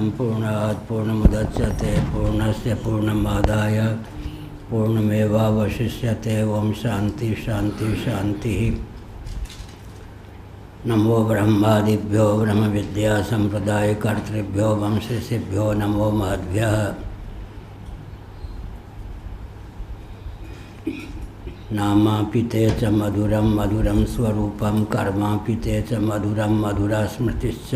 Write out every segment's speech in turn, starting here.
पूर्णं पूर्णात् पूर्णमुदच्यते पूर्णस्य पूर्णमादाय पूर्णमेवावशिष्यते। ओम शांति शांति शांति। नमो ब्रह्मादिभ्यो ब्रह्म विद्या संप्रदाय कर्तृभ्यो वंशेभ्यो नमो महद्भ्यः। नामापिते च मधुरं मधुरं स्वरूपं कर्मापिते च मधुरं मधुरा स्मृतिश्च।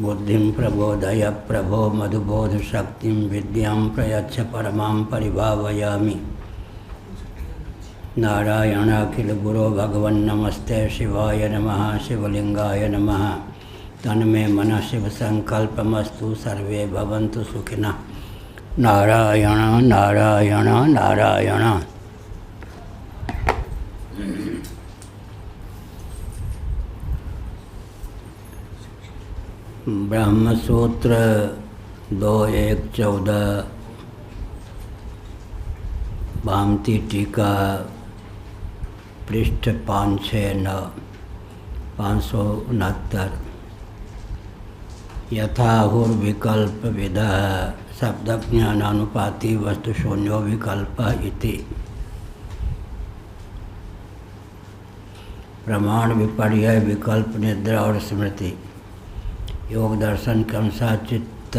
बुद्धिं प्रबोधय प्रभो मधुबोध शक्तिं विद्यां प्रयच्छ परमां परिभावयामि। नारायणाखिल गुरो भगवन् नमस्ते शिवाय नमः शिवलिंगाय नमः। तन्मे मनः शिव संकल्पमस्तु सर्वे भवन्तु सुखिनः। नारायण नारायण नारायण। ब्रह्मसूत्र 2.1.14 भामती टीका पृष्ठ 569 यथाहुर्विकल्प विदः शब्दज्ञानानुपाती वस्तुशून्यो विकल्प इति। प्रमाण विपर्यय विकल्प निद्रा और स्मृति। योग दर्शन के अनुसार चित्त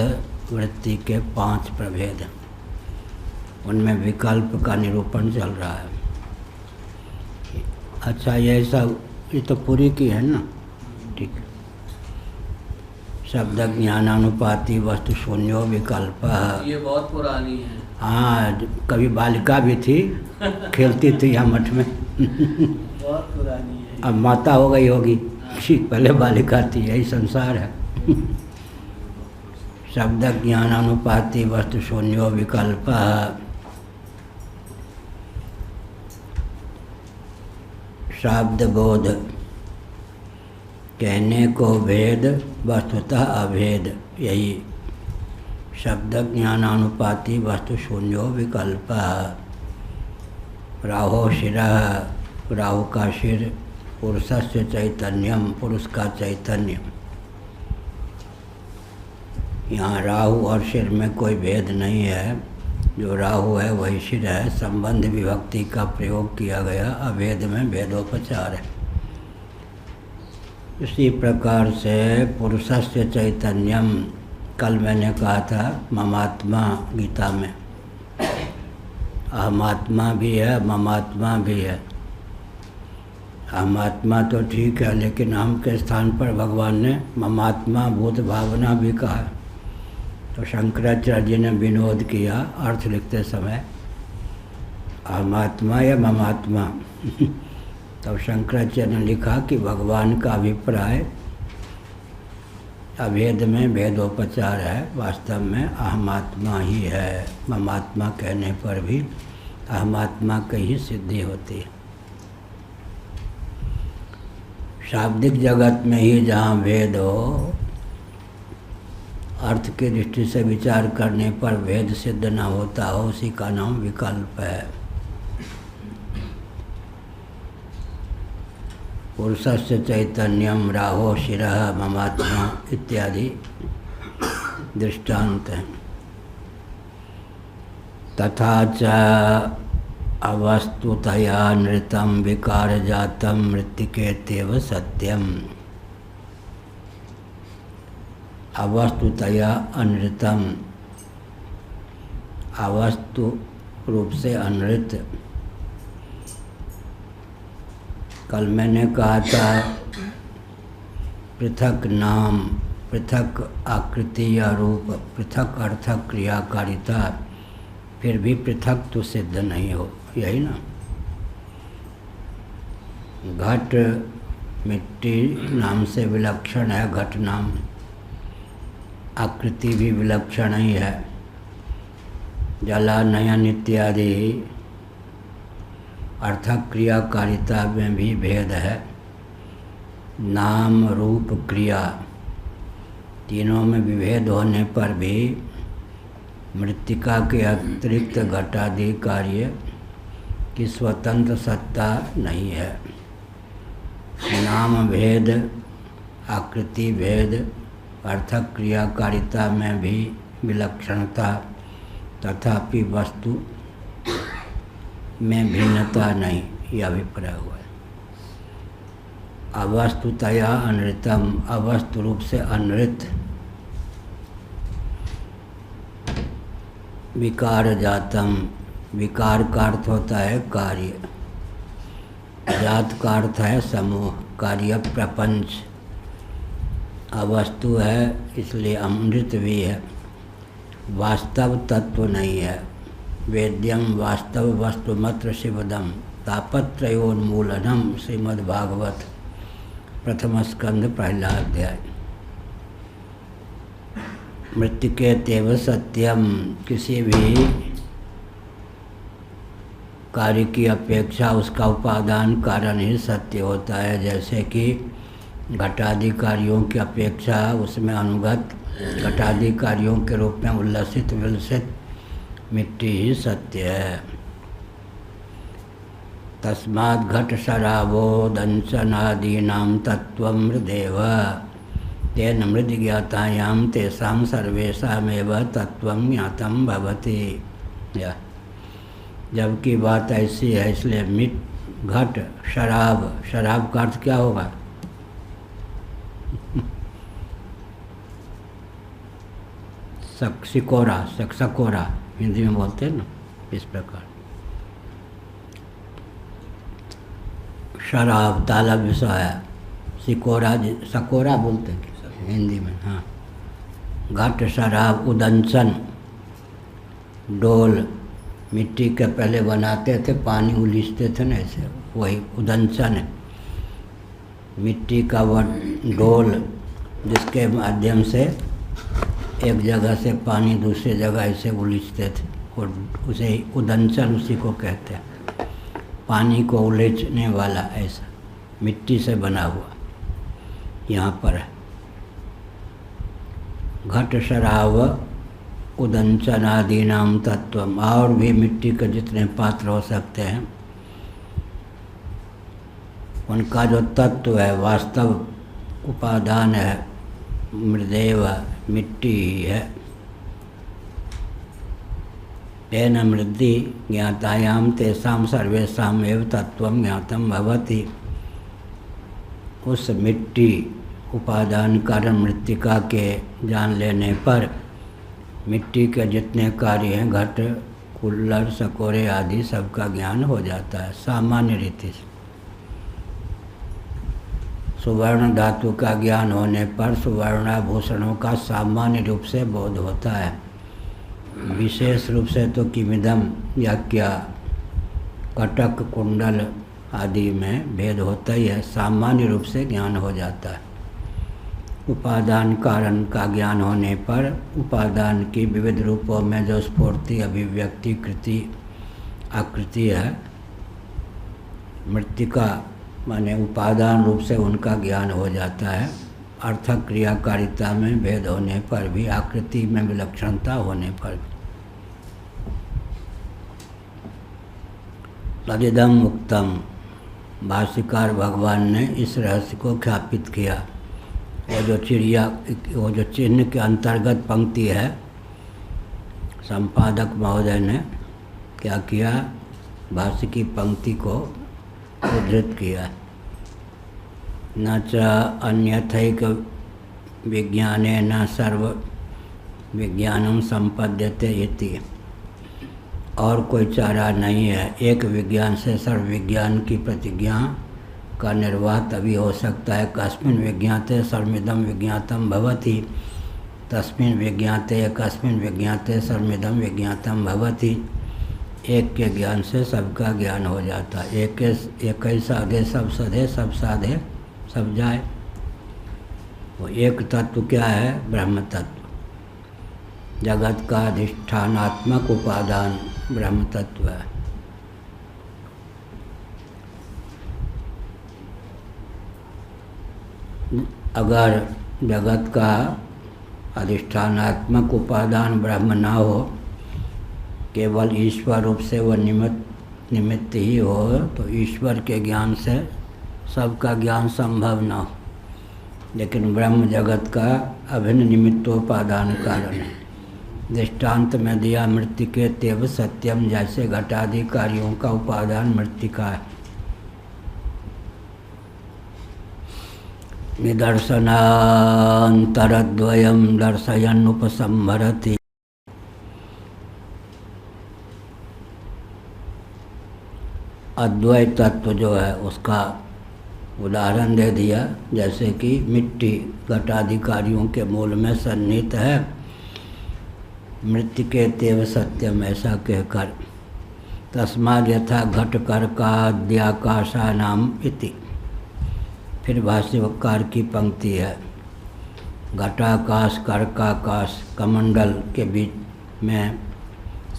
वृत्ति के 5 प्रभेद, उनमें विकल्प का निरूपण चल रहा है। अच्छा, ये सब ये तो पूरी की है ना, ठीक है। शब्द ज्ञानानुपाती वस्तु शून्यो विकल्प, ये बहुत पुरानी है। हाँ, कभी बालिका भी थी, खेलती थी यहाँ मठ में। बहुत पुरानी है। अब माता हो गई होगी, पहले बालिका थी। यही संसार है। शब्द ज्ञानानुपाती वस्तु शून्यो विकल्प। शब्द बोध कहने को भेद वस्तुतः अभेद, यही शब्द ज्ञानानुपाती वस्तु शून्यो विकल्प। राहो शिरः, राहु का सिर, पुरुषस्य चैतन्यम, पुरुष का चैतन्य। यहाँ राहु और सिर में कोई भेद नहीं है, जो राहु है वही सिर है। संबंध विभक्ति का प्रयोग किया गया, अभेद में भेदोपचार है। इसी प्रकार से पुरुषस्य चैतन्यम, कल मैंने कहा था ममात्मा गीता में, अहमात्मा भी है ममात्मा भी है। अहमात्मा तो ठीक है, लेकिन अहम के स्थान पर भगवान ने ममात्मा भूत भावना भी कहा। तो शंकराचार्य जी ने विनोद किया अर्थ लिखते समय, अहमात्मा या ममात्मा। तब शंकराचार्य ने लिखा कि भगवान का अभिप्राय अभेद में भेदोपचार है, वास्तव में अहमात्मा ही है। ममात्मा कहने पर भी अहमात्मा की ही सिद्धि होती है। शाब्दिक जगत में ही जहाँ भेद हो, अर्थ की दृष्टि से विचार करने पर भेद सिद्ध न होता हो, उसी का नाम विकल्प है। पुरुषस्य चैतन्यम राहो शिरः ममात्मा इत्यादि दृष्टांत हैं। तथा च अवस्तुतया नृतं विकार जातं मृत्तिकेत्येव सत्यम। अवस्तुतया अनृतम, अवस्तु रूप से अनृत। कल मैंने कहा था पृथक नाम, पृथक आकृति या रूप, पृथक अर्थक क्रियाकारिता, फिर भी पृथक तो सिद्ध नहीं हो, यही ना। घट मिट्टी नाम से विलक्षण है, घट नाम। आकृति भी विलक्षण ही है। जलानयन इत्यादि अर्थक क्रियाकारिता में भी भेद है। नाम रूप क्रिया तीनों में विभेद होने पर भी मृत्तिका के अतिरिक्त घटादि कार्य की स्वतंत्र सत्ता नहीं है। नाम भेद, आकृति भेद अर्थक क्रियाकारिता में भी विलक्षणता, तथापि वस्तु में भिन्नता नहीं, यह अभिप्राय हुआ है। अवस्तुतया अनृतम, अवस्तु रूप से अनृत, विकार जातम, विकार का अर्थ होता है कार्य, जात का अर्थ है समूह, कार्य प्रपंच, अवस्तु है इसलिए अमृत भी है, वास्तव तत्व नहीं है। वेद्यम वास्तव वस्तुमत्र शिवदम तापत्रयोन्मूलनम, श्रीमद्भागवत प्रथम स्कंध पहला अध्याय। मृत्तिकेत्येव सत्यम, किसी भी कार्य की अपेक्षा उसका उपादान कारण ही सत्य होता है। जैसे कि घटादि कार्यों की अपेक्षा उसमें अनुगत घटादि कार्यों के रूप में उल्लसित विलसित मिट्टी ही सत्य है। तस्मात् घट शराबो दंशनादीनां तत्वं मृदेव तेन मृद ज्ञातायां तेषां सर्वेषामेव तत्वं ज्ञातं भवति। जबकि बात ऐसी है, इसलिए मिट घट शराब, शराब का अर्थ क्या होगा? सिकोरा, सकोरा हिंदी में बोलते हैं ना, इस प्रकार। शराब ताला विषय, सिकोरा सकोरा बोलते हैं हिंदी में, हाँ। घट शराब, उदंसन डोल, मिट्टी के पहले बनाते थे, पानी उलीचते थे ना, ऐसे वही उदंसन है। मिट्टी का वह डोल जिसके माध्यम से एक जगह से पानी दूसरी जगह ऐसे उलीचते थे, और उसे उदंसन उसी को कहते हैं, पानी को उलीचने वाला, ऐसा मिट्टी से बना हुआ यहाँ पर है। घट शराब उदंचनादीनाम तत्वम, और भी मिट्टी के जितने पात्र हो सकते हैं उनका जो तत्व है, वास्तव उपादान है, मृदेव मिट्टी ही है। तेन मृद्धि ज्ञातायाम तेषां सर्वेषाम् एव तत्वं ज्ञातं भवति। उस मिट्टी उपादान कारण मृत्तिका के जान लेने पर मिट्टी के जितने कार्य हैं, घट कुल्लर सकोरे आदि सबका ज्ञान हो जाता है सामान्य रीति से। सुवर्ण धातु का ज्ञान होने पर सुवर्णाभूषणों का सामान्य रूप से बोध होता है। विशेष रूप से तो किमिदम या क्या, कटक कुंडल आदि में भेद होता ही है, सामान्य रूप से ज्ञान हो जाता है। उपादान कारण का ज्ञान होने पर उपादान की विविध रूपों में जो स्फूर्ति, अभिव्यक्ति, कृति, आकृति है, मृत्तिका माने उपादान रूप से उनका ज्ञान हो जाता है। अर्थक क्रियाकारिता में भेद होने पर भी, आकृति में विलक्षणता होने पर भी। तदिदम उक्तम, भाष्यकार भगवान ने इस रहस्य को ख्यापित किया। वो जो चिड़िया, वो जो चिन्ह के अंतर्गत पंक्ति है, संपादक महोदय ने क्या किया, भाष्य की पंक्ति को उद्धृत किया। न च अन्यथैक विज्ञानेन सर्व विज्ञानम संपद्यते इति, और कोई चारा नहीं है, एक विज्ञान से सर्व विज्ञान की प्रतिज्ञा का निर्वाह तभी हो सकता है। कस्मिन् विज्ञाते सर्वमिदं विज्ञातम भवति, तस्मिन् विज्ञाते कस्मिन् विज्ञाते सर्वमिदं विज्ञातम भवति। एक के ज्ञान से सबका ज्ञान हो जाता है। एक ही साधे सब सधे, सब साधे सब जाए। वो एक तत्व क्या है? ब्रह्म तत्व, जगत का अधिष्ठानात्मक उपादान ब्रह्म तत्व है। अगर जगत का अधिष्ठानात्मक उपादान ब्रह्म ना हो, केवल ईश्वर रूप से वह निमित्त ही हो, तो ईश्वर के ज्ञान से सबका ज्ञान संभव ना हो। लेकिन ब्रह्म जगत का अभिन्न निमित्तोपादान कारण है। दृष्टांत में दिया मृत्तिके तेव सत्यम, जैसे घटादि कार्यों का उपादान मृत्तिका है। निदर्शनान्तरद्वयं दर्शयन् उपसंहरति। अद्वैत तत्व जो है उसका उदाहरण दे दिया, जैसे कि मिट्टी घटादि कार्यों के मूल में सन्निहित है, मृत्तिके तेव सत्यम ऐसा कहकर। तस्माद् यथा घट कर्काद्याकाशानाम इति। फिर भाष्यकार की पंक्ति है, घटाकाश कर्काकाश कमंडल के बीच में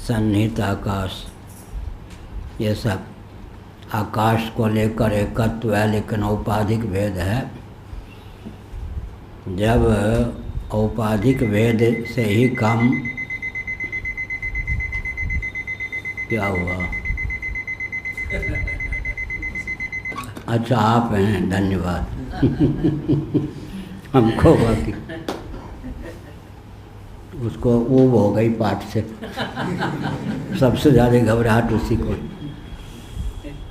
सन्निहित आकाश, ये सब आकाश को लेकर एकत्व है, लेकिन औपाधिक भेद है। जब औपाधिक भेद से ही काम क्या हुआ? अच्छा आप हैं, धन्यवाद। हमको बाकी उसको ऊब हो गई पाठ से, सबसे ज़्यादा घबराहट उसी को।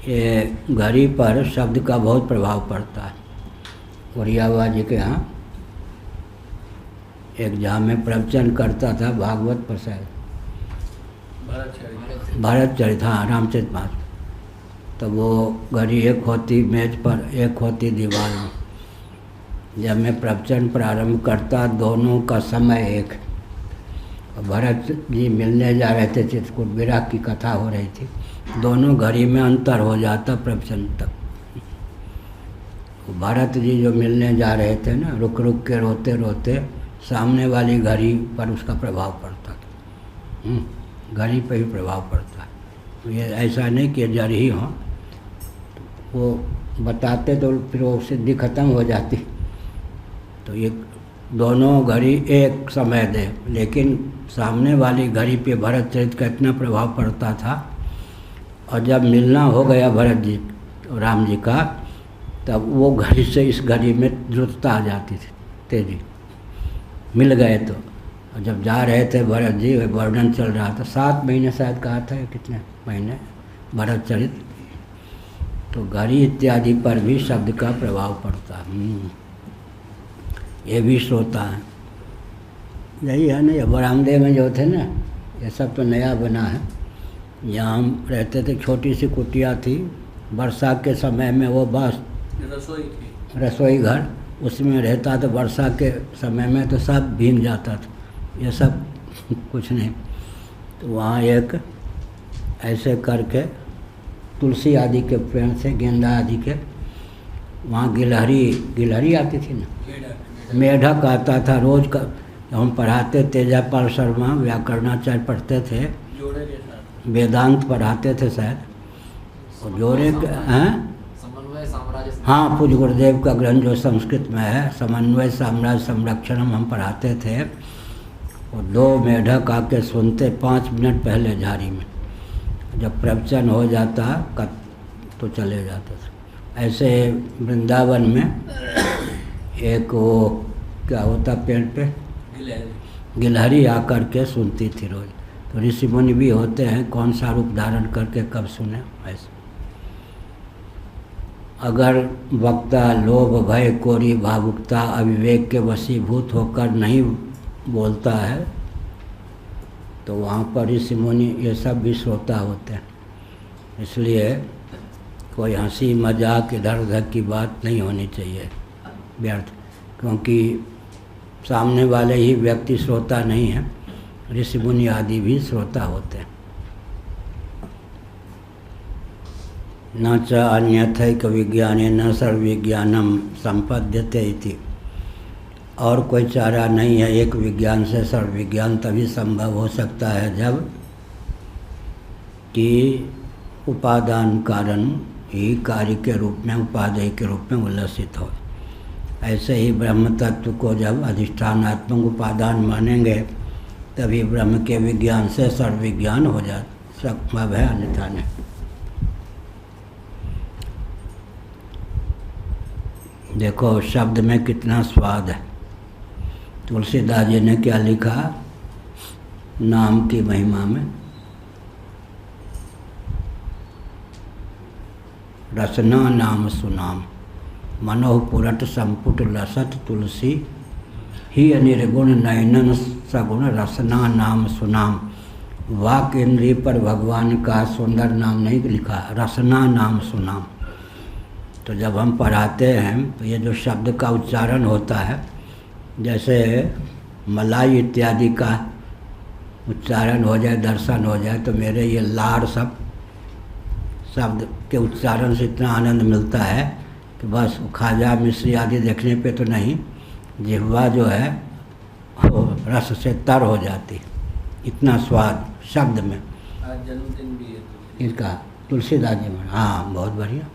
ये घड़ी पर शब्द का बहुत प्रभाव पड़ता है। उड़ियावा जी के यहाँ एक जहाँ में प्रवचन करता था भागवत प्रसाद, भारत चरित, हाँ रामचरितमानस। तो वो घड़ी एक होती मेज पर, एक होती दीवार में। जब मैं प्रवचन प्रारंभ करता दोनों का समय एक। और भरत जी मिलने जा रहे थे, चित्रकूट विराग की कथा हो रही थी, दोनों घड़ी में अंतर हो जाता प्रवचन तक। भरत जी जो मिलने जा रहे थे ना, रुक रुक के रोते रोते सामने वाली घड़ी पर उसका प्रभाव पड़ता था। घड़ी पर ही प्रभाव पड़ता है। ये ऐसा नहीं कि जड़ ही हो, वो बताते तो फिर वो सिद्धि खत्म हो जाती। तो ये दोनों घड़ी एक समय दे, लेकिन सामने वाली घड़ी पे भरत चरित का इतना प्रभाव पड़ता था। और जब मिलना हो गया भरत जी और राम जी का, तब वो घड़ी से इस घड़ी में द्रुतता आ जाती थी, तेजी। मिल गए तो, और जब जा रहे थे भरत जी, वर्णन चल रहा था, 7 महीने शायद कहा था, कितने महीने भरत चरित। तो घड़ी इत्यादि पर भी शब्द का प्रभाव पड़ता है। ये भी श्रोता है। यही है ना, ये बरामदे में जो थे ना, ये सब तो नया बना है। यहाँ हम रहते थे, छोटी सी कुटिया थी, वर्षा के समय में वो बस रसोई थी, रसोई घर, उसमें रहता था। वर्षा के समय में तो सब भीग जाता था, ये सब कुछ नहीं। तो वहाँ एक ऐसे करके तुलसी आदि के पेड़ से, गेंदा आदि के, वहाँ गिलहरी आती थी ना, मेढक आता था रोज का। हम पढ़ाते, तेजापाल शर्मा व्याकरणाचार्य पढ़ते थे, जोड़े के साथ वेदांत पढ़ाते थे शायद, और जोड़े हैं, समन्वय साम्राज्य, हाँ पूज्य गुरुदेव का ग्रंथ जो संस्कृत में है, समन्वय साम्राज्य संरक्षणम, हम पढ़ाते थे। और 2 मेढक आके सुनते 5 मिनट पहले झाड़ी में, जब प्रवचन हो जाता तो चले जाते थे। ऐसे वृंदावन में एक वो क्या होता पेड़ पे, गिलहरी आकर के सुनती थी रोज। तो ऋषि मुनि भी होते हैं, कौन सा रूप धारण करके कब सुने। ऐसे अगर वक्ता लोभ भय कोरी भावुकता अविवेक के वशीभूत होकर नहीं बोलता है, तो वहाँ पर ऋषि मुनि ये सब भी श्रोता होते हैं। इसलिए कोई हंसी मजाक इधर उधर की बात नहीं होनी चाहिए व्यर्थ, क्योंकि सामने वाले ही व्यक्ति श्रोता नहीं है, ऋषि मुनि आदि भी श्रोता होते हैं। न च अन्यथैक विज्ञाने न सर्वविज्ञानम संपद्यते इति। और कोई चारा नहीं है, एक विज्ञान से सर्वविज्ञान तभी संभव हो सकता है जब कि उपादान कारण ही कार्य के रूप में, उपादेय के रूप में उल्लसित हो। ऐसे ही ब्रह्म तत्व को जब अधिष्ठानात्मक उपादान मानेंगे, तभी ब्रह्म के विज्ञान से सर्वविज्ञान हो जा संभव है, अन्यथा नहीं। देखो शब्द में कितना स्वाद है। तुलसीदास जी ने क्या लिखा नाम की महिमा में, रसना नाम सुनाम, मनोह पुरट संपुट लसत तुलसी ही निर्गुण नयनन सगुण रसना नाम सुनाम। वाक इंद्रिय पर भगवान का सुंदर नाम नहीं लिखा, रसना नाम सुनाम। तो जब हम पढ़ाते हैं तो ये जो शब्द का उच्चारण होता है, जैसे मलाई इत्यादि का उच्चारण हो जाए, दर्शन हो जाए, तो मेरे ये लार सब शब्द के उच्चारण से इतना आनंद मिलता है कि बस खाजा मिश्री आदि देखने पे तो नहीं, जिह्वा जो है वो रस से तर हो जाती, इतना स्वाद शब्द में। आज जन्मदिन भी है इसका तुलसीदास जी में। हाँ बहुत बढ़िया।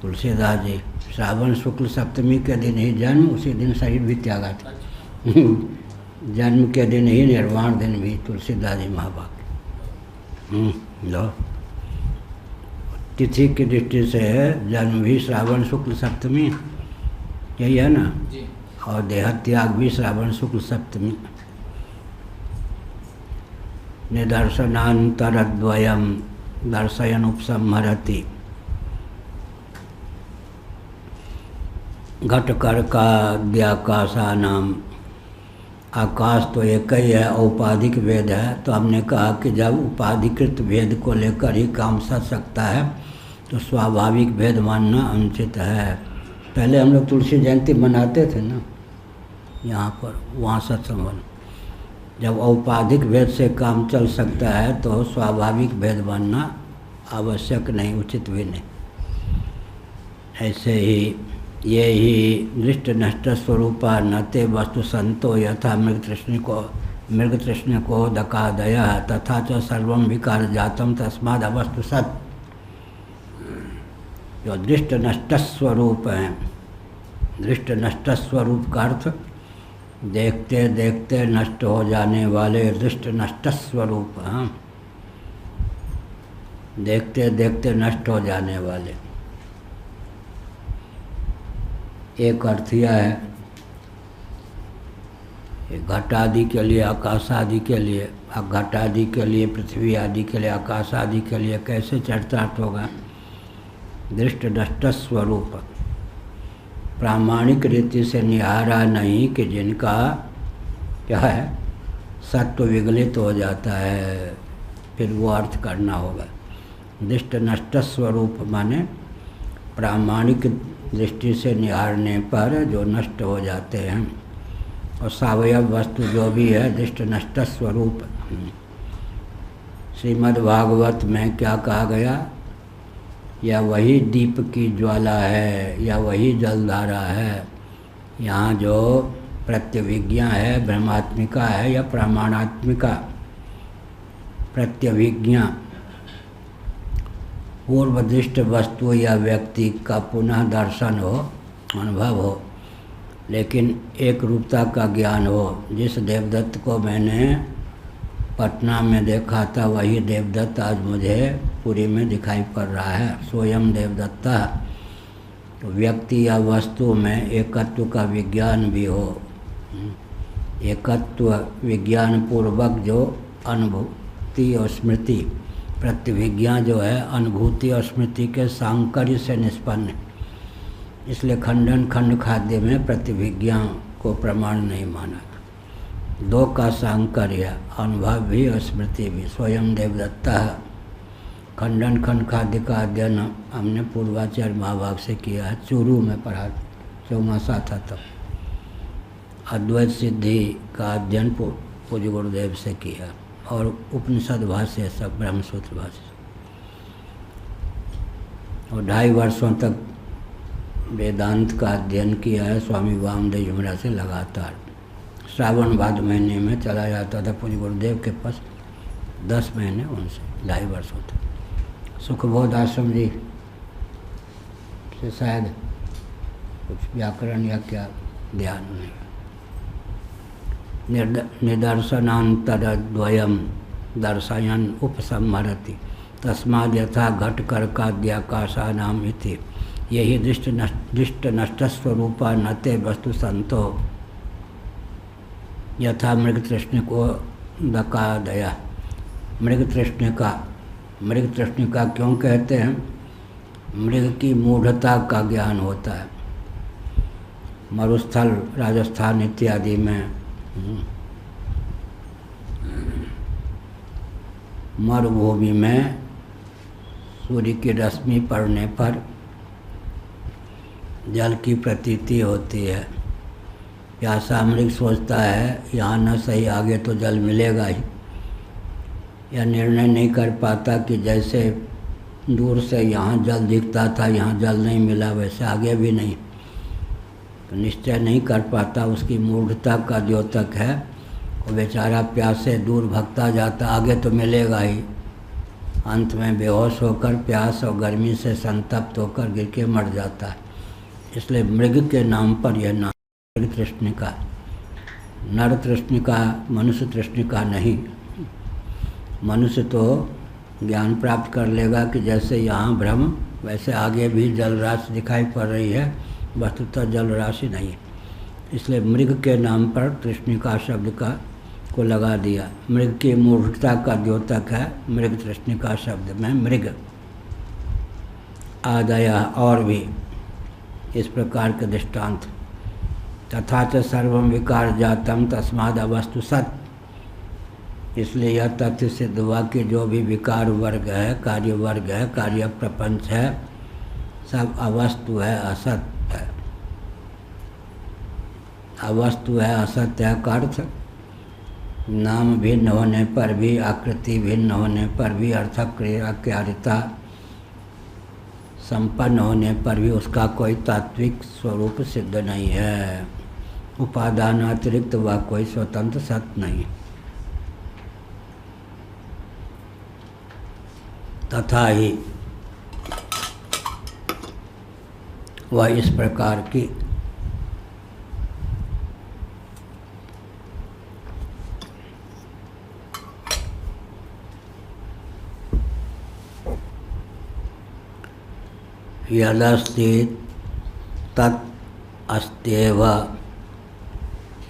तुलसीदास जी श्रावण शुक्ल सप्तमी के दिन ही जन्म, उसी दिन शरीर भी त्यागा था। जन्म के दिन ही निर्वाण दिन भी तुलसीदास जी महाभाग। लो तिथि की दृष्टि से जन्म भी श्रावण शुक्ल सप्तमी, यही है ना जी। और देहत्याग भी श्रावण शुक्ल सप्तमी। निदर्शनान्तरद्वयं दर्शयन उपसंहरति। घटकर्काद्याकाशा नाम, आकाश तो एक ही है, औपाधिक भेद है। तो हमने कहा कि जब उपाधिकृत भेद को लेकर ही काम सच सकता है तो स्वाभाविक भेद मानना अनुचित है। पहले हम लोग तुलसी जयंती मनाते थे ना यहाँ पर, वहाँ सत्संग बना। जब औपाधिक भेद से काम चल सकता है तो स्वाभाविक भेद मानना आवश्यक नहीं, उचित भी नहीं। ऐसे ही ये ही दृष्ट नष्ट स्वरूपा नते वस्तु संतो यथा मृग तृष्ण को दकादय तथा च सर्वं विकार जातम तस्माद अवस्तु सत। जो दृष्ट नष्ट स्वरूप हैं, दृष्ट नष्ट स्वरूप का अर्थ देखते देखते नष्ट हो जाने वाले दृष्ट नष्ट स्वरूप। हाँ, देखते देखते नष्ट हो जाने वाले। एक अर्थ यह है, घट आदि के लिए, आकाश आदि के लिए, घट आदि के लिए, पृथ्वी आदि के लिए, आकाश आदि के लिए कैसे चरितार्थ होगा? दृष्ट नष्ट स्वरूप, प्रामाणिक रीति से निहारा नहीं कि जिनका क्या है सत्व विगलित हो जाता है, फिर वो अर्थ करना होगा। दृष्ट नष्ट स्वरूप माने प्रामाणिक दृष्टि से निहारने पर जो नष्ट हो जाते हैं, और सावयव वस्तु जो भी है दृष्ट नष्ट स्वरूप। श्रीमद् भागवत में क्या कहा गया? या वही दीप की ज्वाला है, या वही जलधारा है। यहाँ जो प्रत्यभिज्ञा है ब्रह्मात्मिका है या प्रमाणात्मिका? प्रत्यभिज्ञा पूर्वदृष्ट वस्तु या व्यक्ति का पुनः दर्शन हो, अनुभव हो, लेकिन एक रूपता का ज्ञान हो। जिस देवदत्त को मैंने पटना में देखा था वही देवदत्त आज मुझे पुरी में दिखाई पड़ रहा है, स्वयं देवदत्ता। तो व्यक्ति या वस्तु में एकत्व का विज्ञान भी हो, एकत्व विज्ञान पूर्वक जो अनुभूति और स्मृति, प्रत्यभिज्ञा जो है अनुभूति और स्मृति के सांकर्य से निष्पन्न है। इसलिए खंडन खंड खाद्य में प्रतिभिज्ञा को प्रमाण नहीं माना। दो का सांकर्य, अनुभव भी और स्मृति भी। स्वयं देवदत्ता खंडन खंड खाद्य का अध्ययन हमने पूर्वाचार्य महाभाग से किया है, चूरू में पढ़ा, चौमासा था तब। अद्वैत सिद्धि का अध्ययन पूज्य गुरुदेव से किया, और उपनिषद भाष्य सब, ब्रह्मसूत्र भाष्य। और 2.5 वर्षों तक वेदांत का अध्ययन किया है स्वामी वामदेव जुमरा से लगातार। श्रावण भाद्र महीने में चला जाता था पूज्य गुरुदेव के पास, 10 महीने उनसे, 2.5 वर्षों तक। सुखबोध आश्रम जी से शायद कुछ व्याकरण या क्या ध्यान नहीं। निदर्शनान्तरद्वयं दर्शयन् उपसंहरति तस्माद् यथा घटकर्काद्याकाशानाम् इति यही दृष्ट नष्ट स्वरूपा नते वस्तु संतो यथा मृग तृष्ण को दकादया। मृग तृष्णिका क्यों कहते हैं? मृग की मूढ़ता का ज्ञान होता है। मरुस्थल राजस्थान इत्यादि में मरुभूमि में सूर्य की रश्मि पड़ने पर जल की प्रतीति होती है। प्यासा मृग सोचता है यहाँ न सही आगे तो जल मिलेगा ही। यह निर्णय नहीं कर पाता कि जैसे दूर से यहाँ जल दिखता था, यहाँ जल नहीं मिला, वैसे आगे भी नहीं। तो निश्चय नहीं कर पाता। उसकी मूढ़ता का द्योतक है। वो बेचारा प्यासे दूर भगता जाता, आगे तो मिलेगा ही। अंत में बेहोश होकर प्यास और गर्मी से संतप्त होकर गिर के मर जाता है। इसलिए मृग के नाम पर यह नाम मृग तृष्णिका। नर तृष्णिका, मनुष्य तृष्णिका नहीं। मनुष्य तो ज्ञान प्राप्त कर लेगा कि जैसे यहाँ ब्रह्म वैसे आगे भी जल राशि दिखाई पड़ रही है, वस्तुतः जल राशि नहीं है। इसलिए मृग के नाम पर तृष्णिका शब्द को लगा दिया। मृग की मूर्खता का द्योतक है मृग तृष्णिका शब्द में मृग। आदया और भी इस प्रकार के दृष्टांत। तथा च सर्वम विकार जातम तस्माद अवस्तु सत। इसलिए यह तथ्य सिद्ध हुआ कि जो भी विकार वर्ग है, कार्य वर्ग है, कार्य प्रपंच है, सब अवस्तु है, असत्य है। अवस्तु है, असत्य है का अर्थ नाम भिन्न होने पर भी, आकृति भिन्न होने पर भी, अर्थक क्रियाकारिता संपन्न होने पर भी उसका कोई तात्विक स्वरूप सिद्ध नहीं है। उपादान अतिरिक्त वह कोई स्वतंत्र सत्य नहीं। तथा ही वह इस प्रकार की यदस्ति तत् अस्त्येव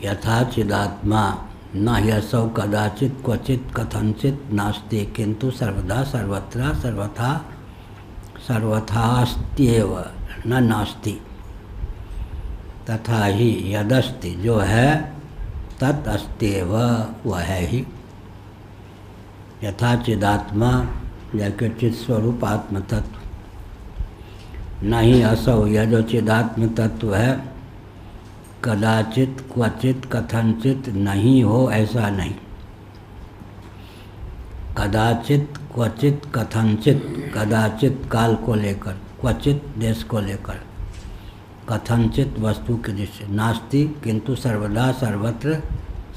यथा चिदात्मा न ह्यसौ कदाचित क्वचित कथनचित नास्ति किंतु सर्वदा सर्वत्र सर्वथास्त्येव न नास्ति। तथा ही यदस्ति जो है तत् अस्त्येव वह है ही। यथा चिदात्मा जैसे चित स्वरूप आत्म तत्व। नहीं असौ यह जो चिदात्म तत्व है कदाचित क्वचित कथनचित नहीं हो ऐसा नहीं। कदाचित क्वचित कथनचित, कदाचित काल को लेकर, क्वचित देश को लेकर, कथनचित वस्तु की दृष्टि, नास्ति किंतु सर्वदा सर्वत्र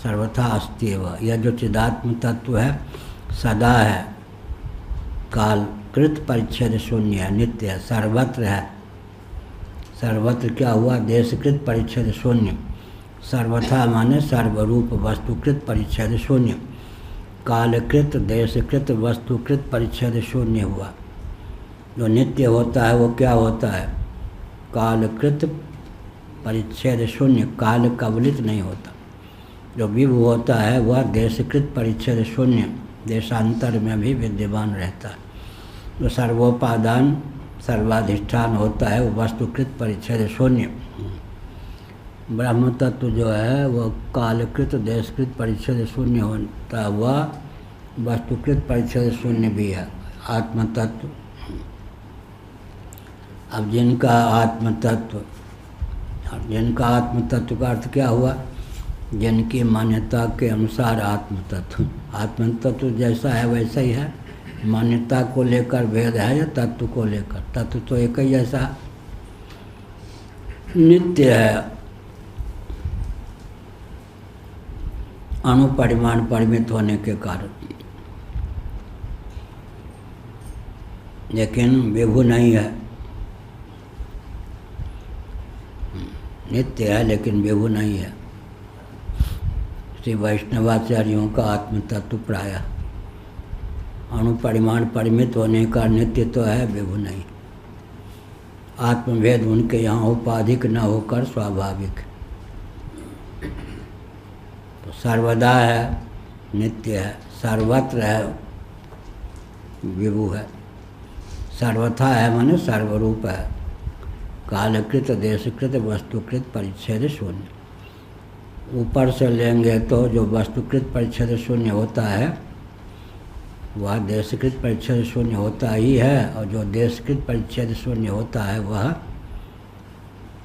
सर्वथा अस्त्येव। यह जो चिदात्म तत्व है सदा है, काल कृत परिच्छेद शून्य है, नित्य है, सर्वत्र है। सर्वत्र क्या हुआ? देशकृत परिच्छेद शून्य। सर्वथा माने सर्वरूप वस्तुकृत परिच्छेद शून्य। कालकृत देशकृत वस्तुकृत परिच्छेद शून्य हुआ। जो नित्य होता है वो क्या होता है? कालकृत परिच्छेद शून्य, काल कवलित नहीं होता। जो विभु होता है वह देशकृत परिच्छेद शून्य, देशांतर में भी विद्यमान रहता है। जो सर्वोपादान सर्वाधिष्ठान होता है वो वस्तुकृत परिच्छेद शून्य। ब्रह्म तत्व जो है वह कालकृत देशकृत परिच्छेद शून्य होता है, वह वस्तुकृत परिच्छेद शून्य भी है। आत्म तत्व, अब जिनका आत्म तत्व का अर्थ क्या हुआ? जिनकी मान्यता के अनुसार आत्म तत्व जैसा है वैसा ही है। मान्यता को लेकर भेद है या तत्व को लेकर? तत्व तो एक ही जैसा नित्य है, अणुपरिमाण परिमित होने के कारण, लेकिन विभु नहीं है। नित्य है लेकिन विभु नहीं है। श्री वैष्णवाचार्यों का आत्म तत्व प्रायः अणुपरिमाण परिमित होने का नित्य तो है, विभु नहीं। आत्मभेद उनके यहाँ उपाधिक न होकर स्वाभाविक। तो सर्वदा है, नित्य है, सर्वत्र है, विभु है, सर्वथा है माने सर्वरूप है, कालकृत देशकृत वस्तुकृत परिच्छेद शून्य। ऊपर से लेंगे तो जो वस्तुकृत परिच्छेद शून्य होता है वह देशकृत परिच्छेद शून्य होता ही है, और जो देशकृत परिच्छेद शून्य होता है वह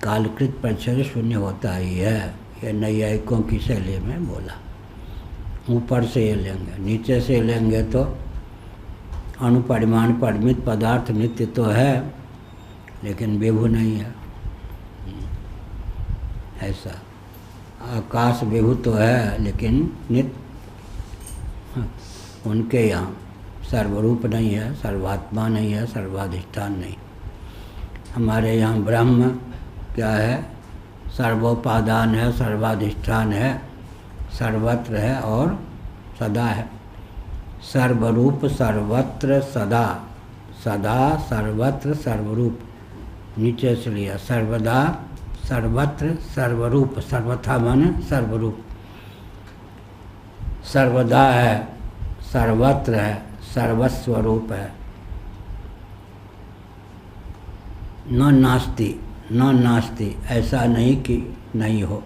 कालकृत परिच्छेद शून्य होता ही है। ये नैयायिकों की शैली में बोला। ऊपर से ये लेंगे, नीचे से लेंगे तो अणुपरिमाण परिमित पदार्थ नित्य तो है लेकिन विभु नहीं है, ऐसा। आकाश विभु तो है लेकिन नित्य उनके यहाँ सर्वरूप नहीं है, सर्वात्मा नहीं है, सर्वाधिष्ठान नहीं। हमारे यहाँ ब्रह्म क्या है? सर्वोपादान है, सर्वाधिष्ठान है, सर्वत्र है और सदा है। सर्वरूप सर्वत्र सदा, सदा सर्वत्र सर्वरूप, नीचे से लिया। सर्वदा सर्वत्र सर्वरूप, सर्वथा माने सर्वरूप, सर्वदा है, सर्वत्र है, सर्वस्वरूप है। न नास्ति, न नास्ति, ऐसा नहीं कि नहीं हो।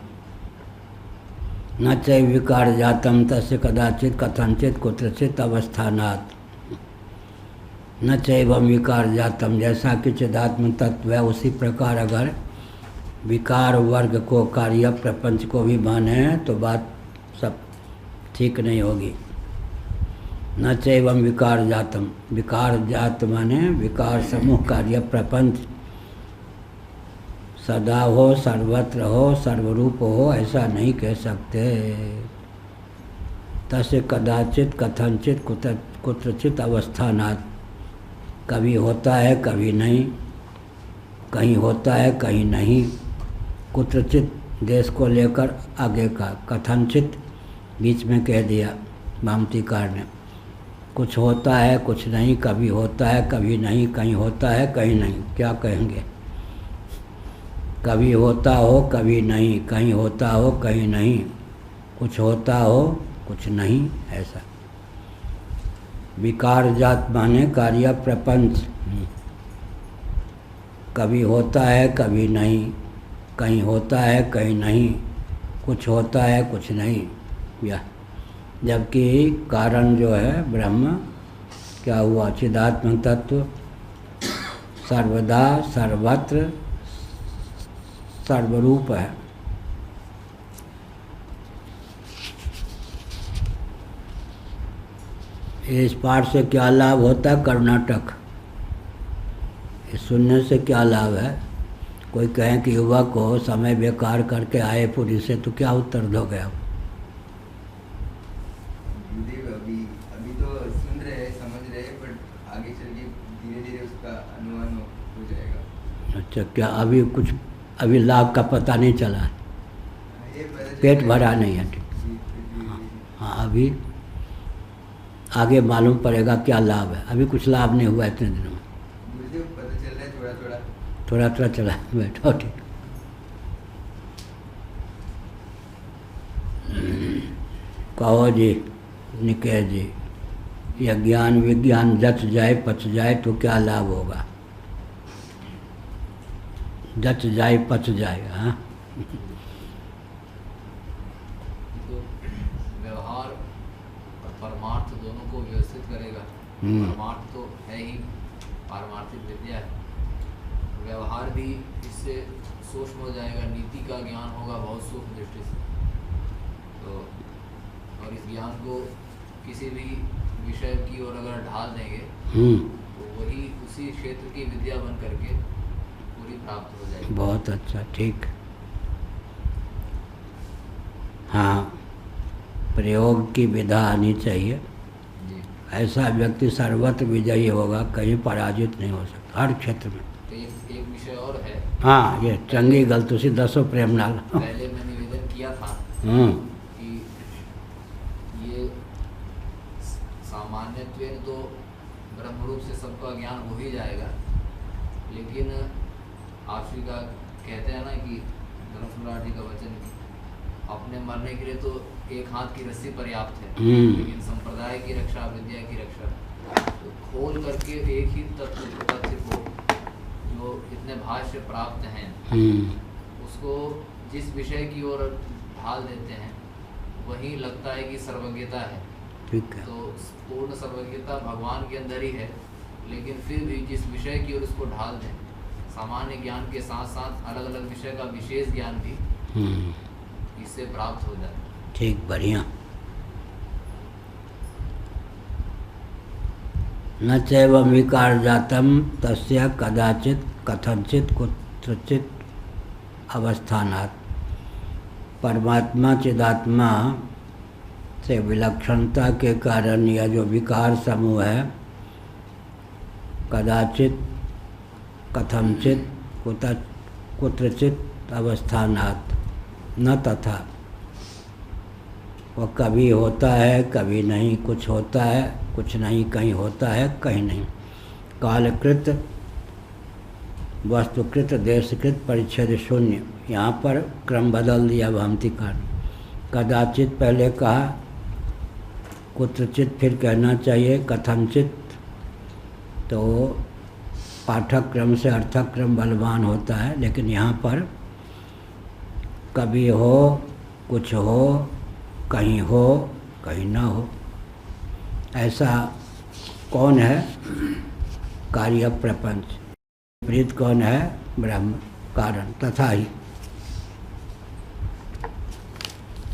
न चैव विकार जातम तस्य कदाचित कथनचित कुत्रचित अवस्थानात्। न चैवम विकार जातम, जैसा कि चिदात्म तत्व है उसी प्रकार अगर विकार वर्ग को, कार्य प्रपंच को भी माने तो बात सब ठीक नहीं होगी। न चैवम विकार जातम, विकार जात माने विकार समूह कार्य प्रपंच सदा हो, सर्वत्र हो, सर्वरूप हो, ऐसा नहीं कह सकते। तस्य कदाचित कथनचित कुत्रचित अवस्थानात्, कभी होता है कभी नहीं, कहीं होता है कहीं नहीं। कुत्रचित देश को लेकर आगे का, कथनचित बीच में कह दिया भामतीकार ने। कुछ होता है कुछ नहीं, कभी होता है कभी नहीं, कहीं होता है कहीं नहीं। क्या कहेंगे? कभी होता हो कभी नहीं, कहीं होता हो कहीं नहीं, कुछ होता हो कुछ नहीं, ऐसा। विकार जात माने कार्य प्रपंच, कभी होता है कभी नहीं, कहीं होता है कहीं नहीं, कुछ होता है कुछ नहीं, या जबकि कारण जो है ब्रह्म क्या हुआ? चिदात्म तत्व सर्वदा सर्वत्र सर्वरूप है। इस पाठ से क्या लाभ होता है? कर्नाटक, इस सुनने से क्या लाभ है? कोई कहे कि युवक को समय बेकार करके आए पुरी से, तो क्या उत्तर दोगे आप? अभी तो सुन रहे हैं, समझ रहे हैं, बट आगे चल के धीरे धीरे उसका अनुमान हो जाएगा। अच्छा, क्या अभी कुछ अभी लाभ का पता नहीं चला? पेट भरा नहीं है? हाँ, अभी आगे मालूम पड़ेगा क्या लाभ है। अभी कुछ लाभ नहीं हुआ इतने दिनों में, पता चल रहा है थोड़ा थोड़ा थोड़ा थोड़ा चला। बैठो, ठीक। कहो जी, निकेश जी, यह ज्ञान विज्ञान जच जाए पच जाए तो क्या लाभ होगा? जच जाए पच जाए, हाँ। तो व्यवहार और परमार्थ दोनों को व्यवस्थित करेगा। परमार्थ तो है ही, पारमार्थिक विद्या है। व्यवहार भी इससे सूक्ष्म हो जाएगा, नीति का ज्ञान होगा बहुत सूक्ष्म दृष्टि से। तो और इस ज्ञान को किसी भी विषय की ओर अगर ढाल देंगे तो वही उसी क्षेत्र की विद्या बन करके पूरी प्राप्त हो जाएगी। बहुत अच्छा, ठीक। हाँ, प्रयोग की विधा आनी चाहिए। जी। ऐसा व्यक्ति सर्वत्र विजयी होगा, कहीं पराजित नहीं हो सकता, हर क्षेत्र में। तो एक विषय और है। हाँ, ये चंगी गल तुसी दसो प्रेम नाल। पहले मैं निवेदन किया था कि ये सामान्यत्वेन तो ब्रह्मरूप से सबका ज्ञान हो ही जाएगा, लेकिन आप श्री का कहते हैं ना कि धर्म सम्राट जी का वचन, अपने मरने के लिए तो एक हाथ की रस्सी पर्याप्त है, लेकिन संप्रदाय की रक्षा, विद्या की रक्षा, तो खोल करके एक ही तथ्य को जो इतने भाष्य प्राप्त हैं उसको जिस विषय की ओर ढाल देते हैं वही लगता है कि सर्वज्ञता है। ठीक है। तो पूर्ण सर्वज्ञता भगवान के अंदर ही है, लेकिन फिर भी जिस विषय की ओर उसको ढाल दें, सामान्य ज्ञान के साथ साथ अलग अलग विषय का विशेष ज्ञान भी इससे प्राप्त हो जाए। ठीक, बढ़िया। न चैव विकार जातम तस्य कदाचित कथनचित कुत्रचित अवस्थानात्। परमात्मा चिदात्मा से विलक्षणता के कारण यह जो विकार समूह है, कदाचित कथनचित कुत्रचित अवस्थानात्, न तथा, वह कभी होता है कभी नहीं, कुछ होता है कुछ नहीं, कहीं होता है कहीं नहीं। कालकृत वस्तुकृत देशकृत परिच्छेद शून्य। यहाँ पर क्रम बदल दिया भामतीकार। कदाचित पहले कहा, कुत्रचित फिर कहना चाहिए, कथनचित तो पाठक क्रम से अर्थक क्रम बलवान होता है, लेकिन यहाँ पर कभी हो, कुछ हो, कहीं हो कहीं ना हो। ऐसा कौन है? कार्य प्रपंच। विपरीत कौन है? ब्रह्म कारण। तथा ही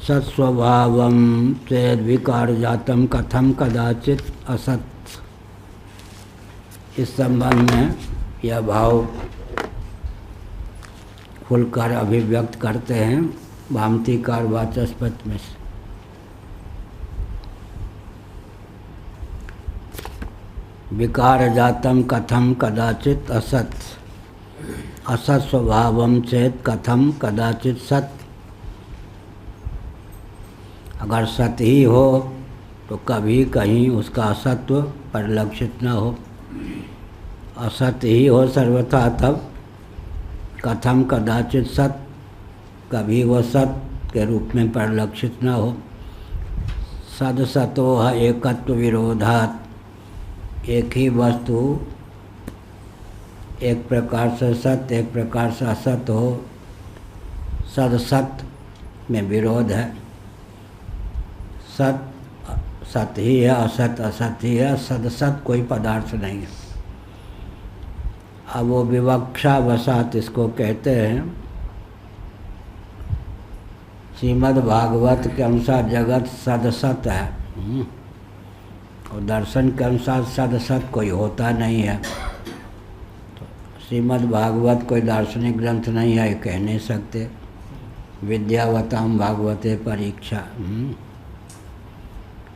सत्स्वभावम चेद विकार जातम कथम कदाचित असत। इस संबंध में यह भाव खुलकर अभिव्यक्त करते हैं भामतीकार वाचस्पति में से। विकार जातम कथम कदाचित असत, असत स्वभावम चेत कथम कदाचित सत। अगर सत ही हो तो कभी कहीं उसका असत्व परिलक्षित न हो, असत ही हो सर्वथा तब कथम कदाचित सत, कभी वह सत के रूप में परिलक्षित न हो। सदसतो एकत्व विरोधात्। एक ही वस्तु एक प्रकार से सत्य एक प्रकार से असत हो, सदसत में विरोध है। सत सत ही है, असत असत ही है, सदसत कोई पदार्थ नहीं है। अब वो विवक्षा वसात इसको कहते हैं। श्रीमद् भागवत के अनुसार जगत सदसत है, और दर्शन के अनुसार सदसत कोई होता नहीं है। तो श्रीमद् भागवत कोई दार्शनिक ग्रंथ नहीं है, कह नहीं सकते। विद्यावताम भागवते परीक्षा,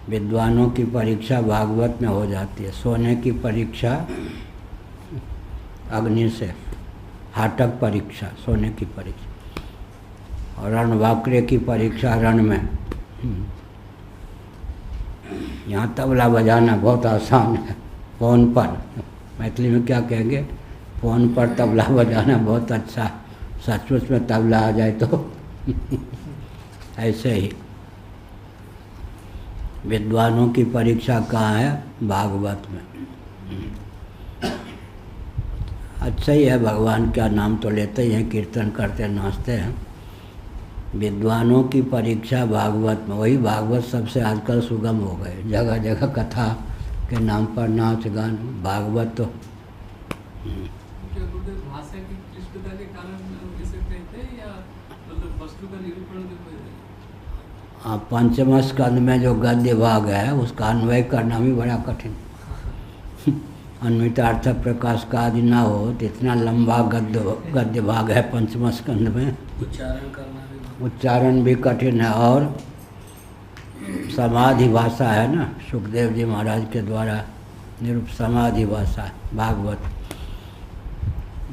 विद्वानों की परीक्षा भागवत में हो जाती है। सोने की परीक्षा अग्नि से, हाटक परीक्षा सोने की परीक्षा, और रणवाक्रे की परीक्षा रण में। यहाँ तबला बजाना बहुत आसान है, फोन पर, मैथिली में क्या कहेंगे, फोन पर तबला बजाना बहुत अच्छा, सचमुच में तबला आ जाए तो ऐसे ही विद्वानों की परीक्षा कहाँ है? भागवत में। अच्छा ही है, भगवान का नाम तो लेते ही हैं, कीर्तन करते नाचते हैं। विद्वानों की परीक्षा भागवत में। वही भागवत सबसे आजकल सुगम हो गए, जगह जगह कथा के नाम पर नाच गान। भागवत तो भाषा की क्लिष्टता के कारण इसे कहते हैं या मतलब वस्तु का निरूपण? पंचम स्कंद में जो गद्य भाग है उसका अन्वय करना भी बड़ा कठिन। अन्वितार्थ प्रकाश का आदि ना हो तो इतना लंबा गद्य भाग है पंचम स्कंद में, उच्चारण करना भी, उच्चारण भी कठिन है। और समाधि भाषा है ना, सुखदेव जी महाराज के द्वारा निरूप समाधि भाषा भागवत।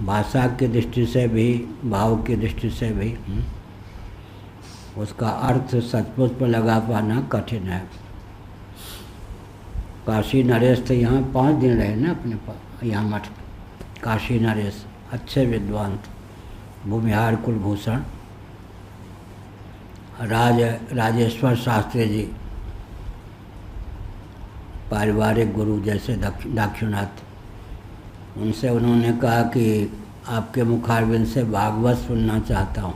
भाषा की दृष्टि से भी, भाव की दृष्टि से भी उसका अर्थ सचमुच में लगा पाना कठिन है। काशी नरेश थे, यहाँ 5 दिन रहे ना अपने पास, यहाँ मठ। काशी नरेश अच्छे विद्वान थे। भूमिहार कुलभूषण राजेश्वर शास्त्री जी पारिवारिक गुरु जैसे दाक्षिणात्य, उनसे उन्होंने कहा कि आपके मुखारबिंद से भागवत सुनना चाहता हूँ।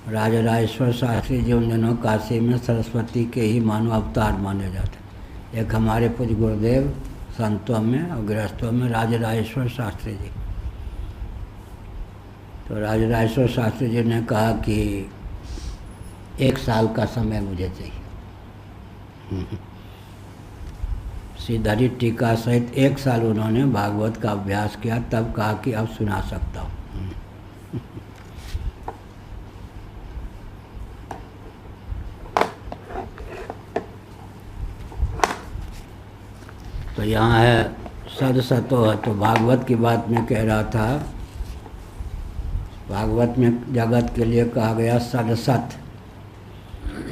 राजा राजेश्वर शास्त्री जी उन दिनों काशी में सरस्वती के ही मानव अवतार माने जाते। एक हमारे पूज्य गुरुदेव संतों में और गृहस्थों में राजा राजेश्वर शास्त्री जी। तो राजा राजेश्वर शास्त्री जी ने कहा कि 1 साल का समय मुझे चाहिए। श्रीधरी टीका सहित 1 साल उन्होंने भागवत का अभ्यास किया, तब कहा कि अब सुना सकता हूँ। तो यहाँ है सदसतो है, तो भागवत की बात मैं कह रहा था। भागवत में जगत के लिए कहा गया सदसत।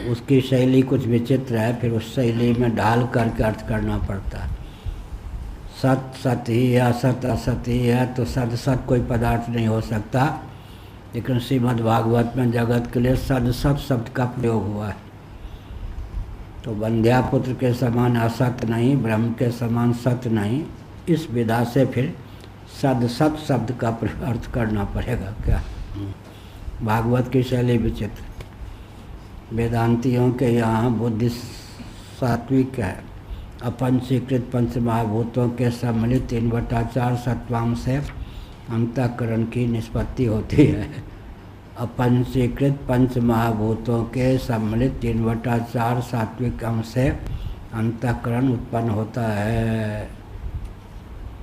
उसकी शैली कुछ विचित्र है, फिर उस शैली में ढाल करके अर्थ करना पड़ता है। सत सत ही है, असत असत ही है, तो सदसत कोई पदार्थ नहीं हो सकता। लेकिन श्रीमद् भागवत में जगत के लिए सदसत शब्द का प्रयोग हुआ है। तो बंध्यापुत्र के समान असत नहीं, ब्रह्म के समान सत नहीं, इस विधा से फिर सदसत शब्द का अर्थ करना पड़ेगा क्या। भागवत की शैली विचित्र। वेदांतियों के यहाँ बुद्धि सात्विक है। अपंचीकृत पंच महाभूतों के सम्मिलित 3/4 सत्वांश से अंतःकरण की निष्पत्ति होती है। अपंचीकृत पंच महाभूतों के सम्मिलित 3/4 सात्विक अंश से अंतःकरण उत्पन्न होता है।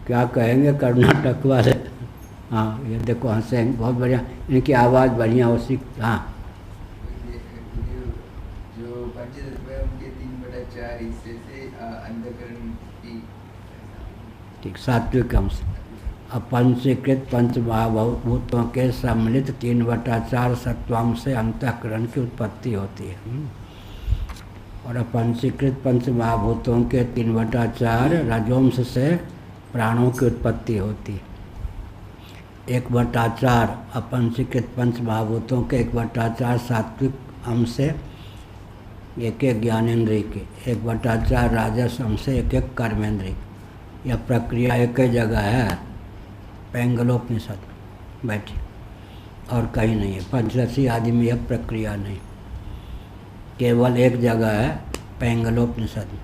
क्या कहेंगे कर्नाटक वाले? हाँ, ये देखो हंसेंगे, बहुत बढ़िया, इनकी आवाज़ बढ़िया उसी। हाँ, जो पंचतत्व है उनके 3/4 हिस्से से अंतःकरण की ठीक सात्विक अंश। अपंचीकृत पंच महाभूतों के सम्मिलित 3/4 सत्वांश से अंतःकरण की उत्पत्ति होती है। और अपंचीकृत पंच महाभूतों के 3/4 रजोंश से प्राणों की उत्पत्ति होती है। 1/4 अपंचीकृत पंच महाभूतों के 1/4 सात्विक अंश से एक ज्ञानेन्द्रिय के, 1/4 राजस अंश से एक कर्मेंद्रिय। यह प्रक्रिया एक ही जगह है, पैंगलोपनिषद बैठी, और कहीं नहीं है। पंचदशी आदि में यह प्रक्रिया नहीं, केवल एक जगह है, पैंगलोपनिषद में।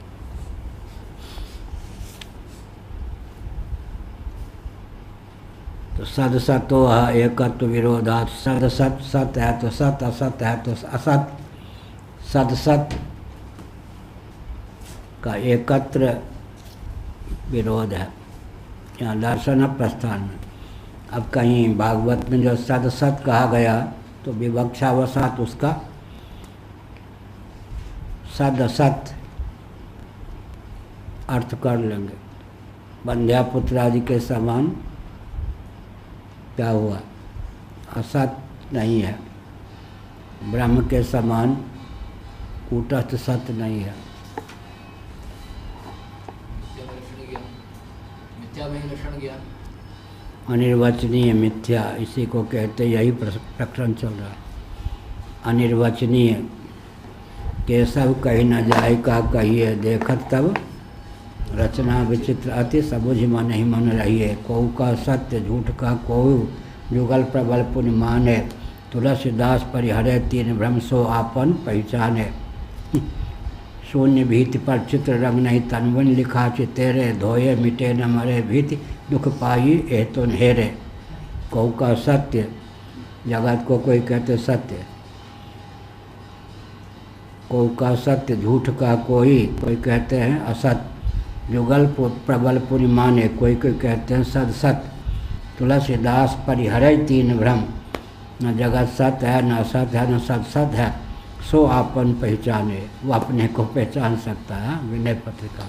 तो सदसतो है एकत्व विरोधात्। सदसत सत है तो सत, असत है तो असत। सदसत का एकत्र विरोध है यहाँ दर्शन प्रस्थान में। अब कहीं भागवत में जो सदसत कहा गया तो विवक्षावसात उसका सदसत अर्थ कर लेंगे। बंध्यापुत्र आदि के समान क्या हुआ, असत नहीं है। ब्रह्म के समान कूटस्थ सत्य नहीं है। अनिर्वचनीय मिथ्या, इसी को कहते, यही प्रकरण चल रहा है। अनिर्वचनीय केशव कही न जाए का कहिए, देखत तब रचना विचित्र अति सबुझ मन ही मन रहिए। कोऊ का सत्य झूठ का कोऊ, जुगल प्रबल पुण्य माने। तुलसीदास परिहरे 3 भ्रम सो आपन पहचाने। शून्य भीति पर चित्र रंग नहीं तनवन लिखा चितेरे। धोए मिटे न मरे भीति दुख पाई ए तो हेरे। कोऊ का सत्य, जगत को कोई कहते सत्य। कोऊ का सत्य, झूठ का कोई कहते हैं असत। जुगल प्रबल पुण्य माने, कोई कहते हैं सदसत। तुलसीदास परिहरे 3 भ्रम, न जगत सत है, न असत है, न सदसत है। सो आपन पहचाने, वो अपने को पहचान सकता है। विनय पत्रिका।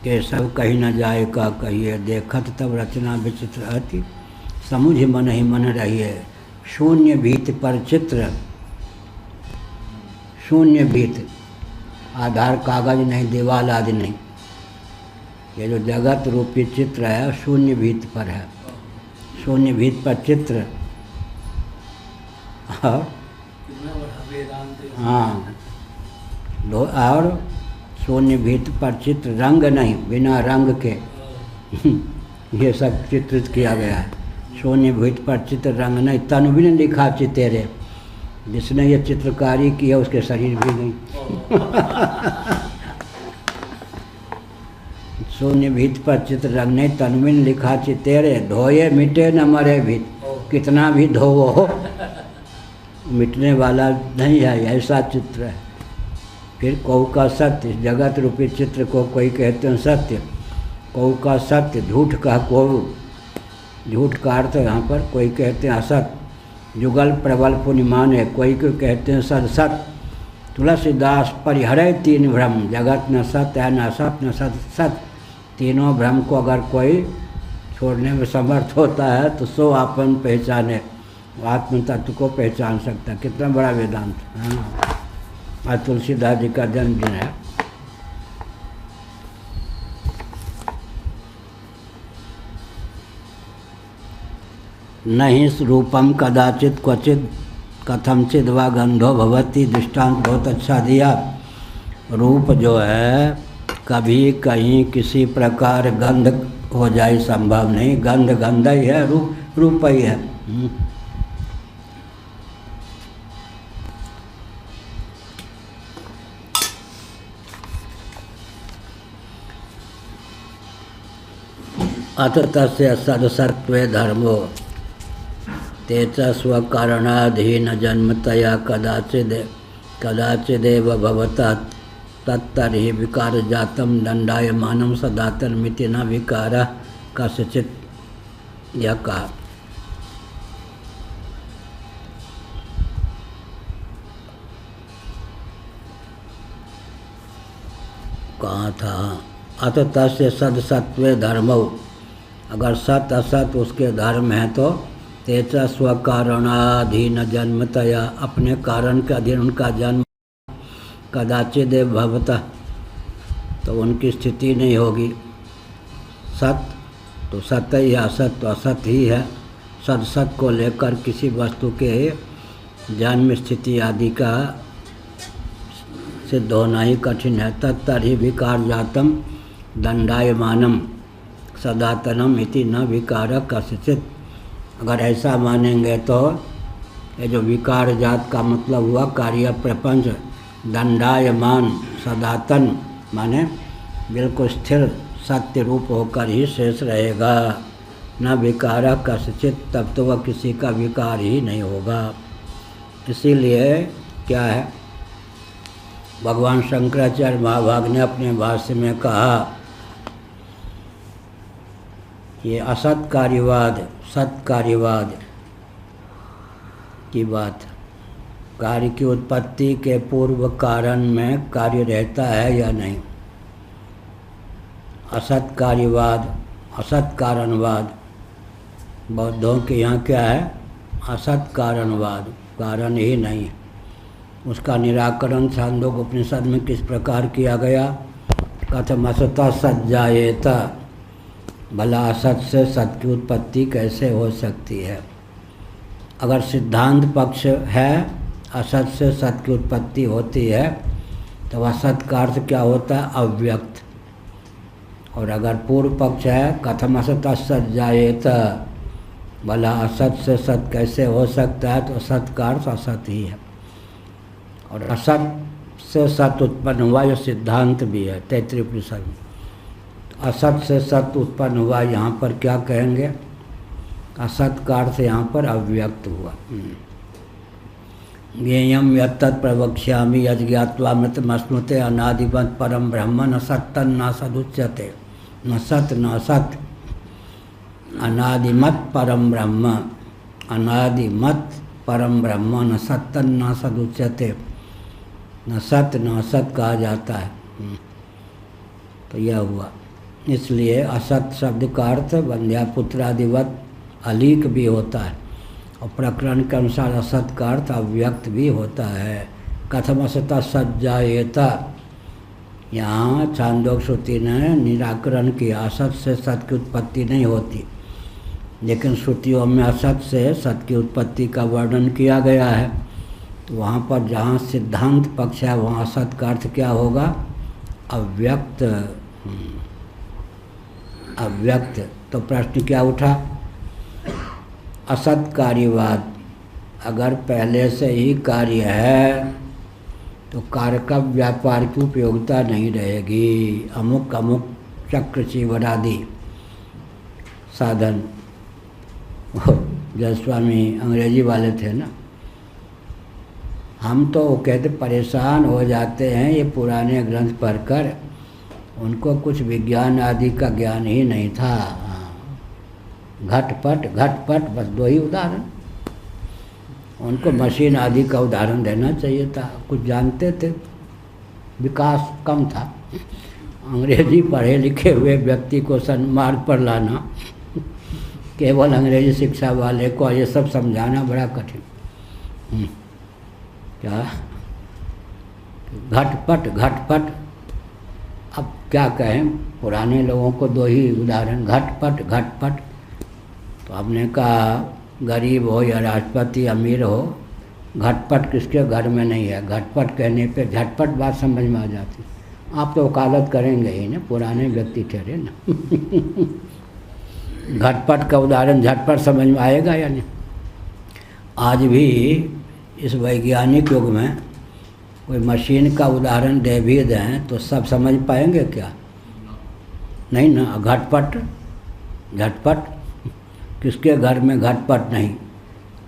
केशव कही न जाए का कहिए, देखत तब रचना विचित्र अति समुझ मन ही मन रहिए। शून्य भीत पर चित्र, शून्य भीत, आधार कागज नहीं, दीवाल आदि नहीं, ये जो जगत रूपी चित्र है शून्य भीत पर है, शून्य भीत पर चित्र। और हाँ, और शून्य भीत पर चित्र, रंग नहीं, बिना रंग के ये सब चित्रित किया गया है। शून्य भीत पर चित्र, रंग नहीं, तन भी नहीं लिखा चितेरे। जिसने ये चित्रकारी की है उसके शरीर भी नहीं। शून्य भीत पर चित्र, रंग नहीं, तन भी नहीं लिखा चितेरे। धोए मिटे न मरे भीत, कितना भी धोवो मिटने वाला नहीं है, ऐसा चित्र है। फिर कौ का सत्य, जगत रूपी चित्र को कोई कहते हैं सत्य, कौ का सत्य, झूठ का कौ, झूठ का अर्थ यहाँ पर कोई कहते हैं असत। जुगल प्रबल पुण्यमान है, कोई को कहते हैं सद सत। तुलसीदास परिहरे तीन भ्रम, जगत न सत्य है, न सत न सत सत। तीनों भ्रम को अगर कोई छोड़ने में समर्थ होता है तो सो आपन पहचाने, आत्म तत्व को पहचान सकता है। कितना बड़ा वेदांत। हाँ, आज तुलसीदास जी का जन्मदिन है। नहीं रूपम कदाचित क्वचित कथमचित वा गंधो भवती, दृष्टांत बहुत अच्छा दिया। रूप जो है कभी कहीं किसी प्रकार गंध हो जाए संभव नहीं, गंध गंध ही है, रूप रूप ही है। अथ तस्य सदसत्त्वे धर्मो तेच स्वकारणाधीन जन्मतया कदाचिदेव भवता तत्तर्हि विकार जातम दंडायमानं सदातनमिति न विकारः कस्यचित्, यह कहाँ था। अत तस्य सदसत्त्वे धर्मौ, अगर सत असत उसके धर्म है तो तेचा स्वकारणाधीन जन्मतया, अपने कारण के अधीन उनका जन्म, कदाचिदेव भवतः, तो उनकी स्थिति नहीं होगी। सत तो सत्य ही है, असत तो असत ही है। सद सत को लेकर किसी वस्तु के जन्म स्थिति आदि का सिद्ध होना ही कठिन है। तत्तर्हि विकार जातम दंडायमानम सदातनम इति न विकार कस्यचित्, अगर ऐसा मानेंगे तो ये जो विकार जात का मतलब हुआ कार्य प्रपंच, दंडायमान सदातन माने बिल्कुल स्थिर सत्य रूप होकर ही शेष रहेगा। न विकार कस्यचित्, तब तो वह किसी का विकार ही नहीं होगा। इसीलिए क्या है, भगवान शंकराचार्य महाभाग ने अपने भाष्य में कहा ये असत कार्यवाद सत कार्यवाद की बात, कार्य की उत्पत्ति के पूर्व कारण में कार्य रहता है या नहीं। असत कार्यवाद, असत कारणवाद, बौद्धों के यहाँ क्या है, असत कारणवाद, कारण ही नहीं। उसका निराकरण छांदोग्य उपनिषद में किस प्रकार किया गया। कथम असतः सत जायेत, भला असत से सत की उत्पत्ति कैसे हो सकती है। अगर सिद्धांत पक्ष है असत से सत की उत्पत्ति होती है तो असत का अर्थ क्या होता है, अव्यक्त। और अगर पूर्व पक्ष है कथम असतः सत जायेत, भला असत से सत कैसे हो सकता है, तो असत का अर्थ असत ही है। और असत से सत उत्पन्न हुआ यह सिद्धांत भी है तैत्तिरीय उपनिषद में। असत से सत उत्पन्न हुआ, यहाँ पर क्या कहेंगे, असत का अर्थ यहाँ पर अव्यक्त हुआ। ज्ञेयम यत्तत् प्रवक्ष्यामि यज्ञात्वा मृतमश्नुते अनादिमत् परम ब्रह्म न सत्तन् न सदुच्यते, न सत न सत, अनादिमत् परम ब्रह्म, अनादिमत् परम ब्रह्म न सत्तन् न सदुच्यते, न सत न असत कहा जाता है। तो यह हुआ। इसलिए असत शब्द का अर्थ वंध्यापुत्रादिवत अलीक भी होता है, और प्रकरण के अनुसार असत का अर्थ अव्यक्त भी होता है। कथम असतः सत जायेत, यहाँ छांदोग्य श्रुति ने निराकरण किया, असत से सत की उत्पत्ति नहीं होती, लेकिन श्रुतियों में असत से सत की उत्पत्ति का वर्णन किया गया है। तो वहाँ पर जहाँ सिद्धांत पक्ष है वहाँ असत का अर्थ क्या होगा? अव्यक्त। अव्यक्त। तो प्रश्न क्या उठा? असत कार्यवाद। अगर पहले से ही कार्य है तो कार्य का व्यापार की उपयोगिता नहीं रहेगी। अमुक अमुक चक्र चीवरादि साधन। जय स्वामी अंग्रेजी वाले थे ना, हम तो कहते परेशान हो जाते हैं ये पुराने ग्रंथ पढ़कर, उनको कुछ विज्ञान आदि का ज्ञान ही नहीं था। घटपट घटपट बस दो ही उदाहरण, उनको मशीन आदि का उदाहरण देना चाहिए था। कुछ जानते थे, विकास कम था। अंग्रेजी पढ़े लिखे हुए व्यक्ति को सन्मार्ग पर लाना, केवल अंग्रेजी शिक्षा वाले को ये सब समझाना बड़ा कठिन। क्या घटपट घटपट, अब क्या कहें, पुराने लोगों को दो ही उदाहरण, घटपट घटपट। तो हमने कहा गरीब हो या राष्ट्रपति अमीर हो, घटपट किसके घर में नहीं है। घटपट कहने पे झटपट बात समझ में आ जाती। आप तो वकालत करेंगे ही ना, पुराने व्यक्ति ठहरे ना। घटपट का उदाहरण झटपट समझ में आएगा या नहीं? आज भी इस वैज्ञानिक युग में कोई मशीन का उदाहरण दे भी दें तो सब समझ पाएंगे क्या? नहीं ना। घटपट झटपट किसके घर में घटपट नहीं।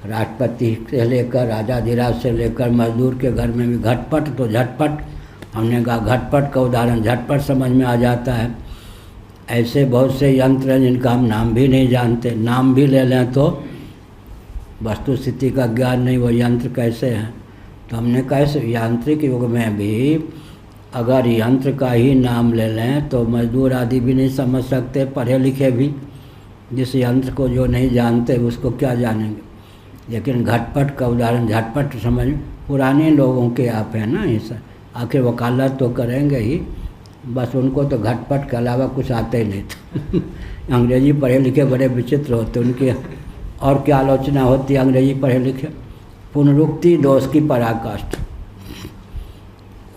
राष्ट्रपति से लेकर राजाधिराज से लेकर मजदूर के घर में भी घटपट तो झटपट। हमने कहा घटपट का उदाहरण झटपट समझ में आ जाता है। ऐसे बहुत से यंत्र हैं जिनका हम नाम भी नहीं जानते, नाम भी ले लें तो वस्तु स्थिति का ज्ञान नहीं, वो यंत्र कैसे हैं। तो हमने कैसे यांत्रिक युग में भी अगर यंत्र का ही नाम ले लें तो मजदूर आदि भी नहीं समझ सकते, पढ़े लिखे भी। जिस यंत्र को जो नहीं जानते उसको क्या जानेंगे। लेकिन घटपट का उदाहरण झटपट समझ, पुराने लोगों के आप हैं ना, ये सब आखिर वकालत तो करेंगे ही, बस उनको तो घटपट के अलावा कुछ आता ही नहीं था। अंग्रेजी पढ़े लिखे बड़े विचित्र होते, उनकी और क्या आलोचना होती है अंग्रेजी पढ़े लिखे। पुनरुक्ति दोष की पराकाष्ठ,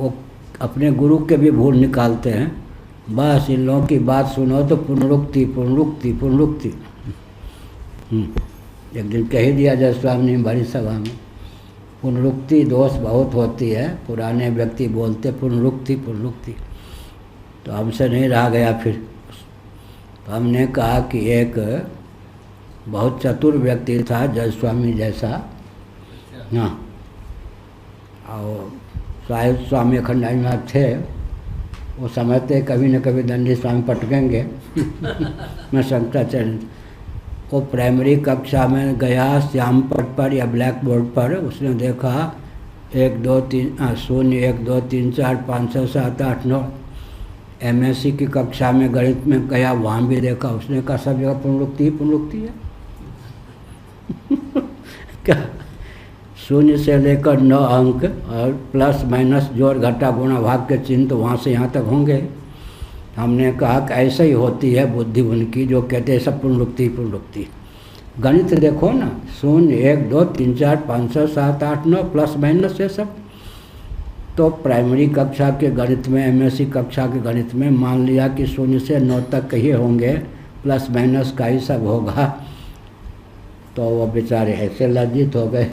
वो अपने गुरु के भी भूल निकालते हैं। बस इन लोगों की बात सुनो तो पुनरुक्ति पुनरुक्ति पुनरुक्ति। एक दिन कह दिया जय स्वामी ने बड़ी सभा में, पुनरुक्ति दोष बहुत होती है, पुराने व्यक्ति बोलते पुनरुक्ति पुनरुक्ति। तो हमसे नहीं रहा गया फिर। तो हमने कहा कि एक बहुत चतुर व्यक्ति था जय स्वामी जैसा, हाँ, और शायद स्वामी अखंडानंद महाराज थे, वो समझते कभी न कभी दंडी स्वामी पटकेंगे। मैं शंकराचार्य, वो प्राइमरी कक्षा में गया, श्याम पट पर या ब्लैक बोर्ड पर उसने देखा 1 2 3 0 1 2 3 4 5 6 7 8 9। MSc की कक्षा में गणित में गया, वहाँ भी देखा, उसने कहा सब जगह पुनरुक्ति ही पुनरुक्ति है। क्या 0 से लेकर 9 अंक और प्लस माइनस जोड़ घटा गुणा भाग के चिन्ह तो वहाँ से यहाँ तक होंगे। हमने कहा कि ऐसे ही होती है बुद्धि उनकी जो कहते हैं सब पुनरुक्ति पुनरुक्ति। गणित देखो ना, 0 1 2 3 4 5 6 7 8 9 प्लस माइनस ये सब। तो प्राइमरी कक्षा के गणित में, MSc कक्षा के गणित में मान लिया कि 0 से 9 तक ही होंगे, प्लस माइनस का ही सब होगा। तो वो बेचारे ऐसे लज्जित हो गए।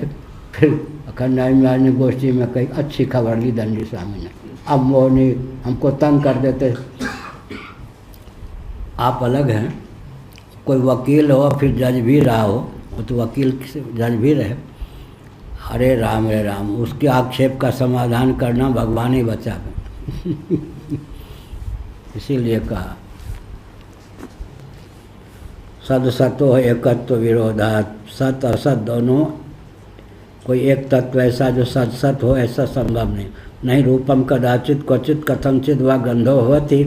फिर अखंडानंद महाराज ने गोष्ठी में कही अच्छी खबर ली दंडी स्वामी ने, अब वो नहीं हमको तंग कर देते। आप अलग हैं, कोई वकील हो फिर जज भी रहा हो, वो तो वकील जज भी रहे, हरे राम उसके आक्षेप का समाधान करना भगवान ही बचावे। इसीलिए कहा सद सतो एकत्व विरोधात, सत असत दोनों, कोई एक तत्व ऐसा जो सत सत हो ऐसा संभव नहीं। रूपम कदाचित क्वचित कथनचित व गंधो होती,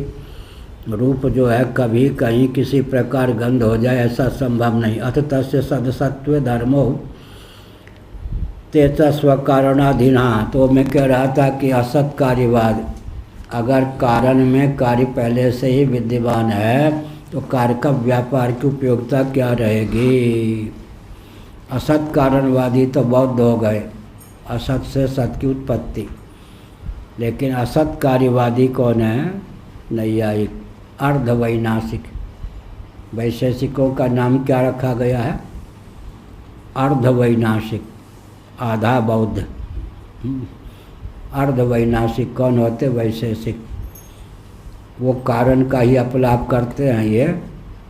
रूप जो है कभी कहीं किसी प्रकार गंध हो जाए ऐसा संभव नहीं। अथ तस्य सदसत्व धर्मो तेज स्वकारणाधीना। तो मैं कह रहा था कि असत कार्यवाद, अगर कारण में कार्य पहले से ही विद्यमान है तो कार्य का व्यापार की उपयोगिता क्या रहेगी? असत कारणवादी तो बौद्ध हो गए, असत से सत की उत्पत्ति। लेकिन असत कार्यवादी कौन है? नैयायिक, अर्धवैनाशिक। वैशेषिकों का नाम क्या रखा गया है? अर्धवैनाशिक, आधा बौद्ध। अर्धवैनाशिक कौन होते? वैशेषिक। वो कारण का ही अपलाप करते हैं, ये